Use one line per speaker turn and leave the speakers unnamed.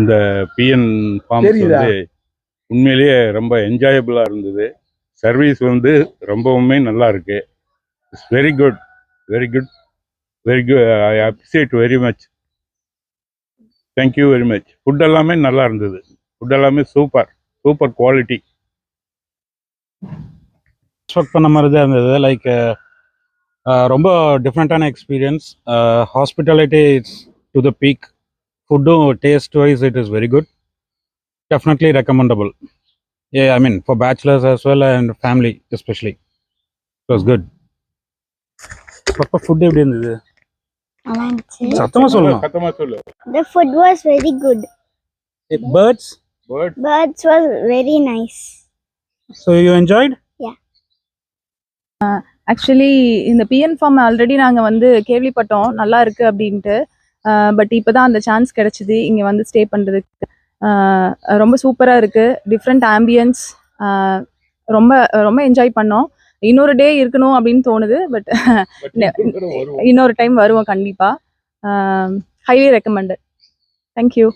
இந்த PN forms வந்து உண்மையிலேயே ரொம்ப என்ஜாயபிளாக இருந்தது. சர்வீஸ் வந்து ரொம்பவுமே நல்லா இருக்கு. It's very good, very good, very good. I appreciate very much. Thank you very much. Food எல்லாமே நல்லா இருந்தது. ஃபுட் எல்லாமே சூப்பர், சூப்பர் குவாலிட்டி.
எக்ஸ்பெக்ட் பண்ண மாதிரி தான் இருந்தது. லைக் ரொம்ப டிஃப்ரெண்ட்டான experience. Hospitality it's to the peak. ஃபுட்டும் taste wise it is very good. Definitely recommendable. I mean for bachelors as well and family especially. It was good. பப்பா food எப்படி இருந்தது? சத்தமா சொல்லணும்.
சத்தமா சொல்லு.
The food was very good.
Birds
Was very nice.
So you enjoyed?
Yeah.
Actually இந்த PN form already நாங்கள் வந்து கேள்விப்பட்டோம் நல்லா இருக்குது அப்படின்ட்டு. பட் இப்போ தான் அந்த சான்ஸ் கிடச்சிது இங்கே வந்து ஸ்டே பண்ணுறதுக்கு. ரொம்ப சூப்பராக இருக்குது. Different ambience. ரொம்ப ரொம்ப என்ஜாய் பண்ணோம். இன்னொரு டே இருக்கணும் அப்படின்னு தோணுது. பட் இன்னொரு டைம் வருவோம் கண்டிப்பாக. Highly recommended. தேங்க்யூ.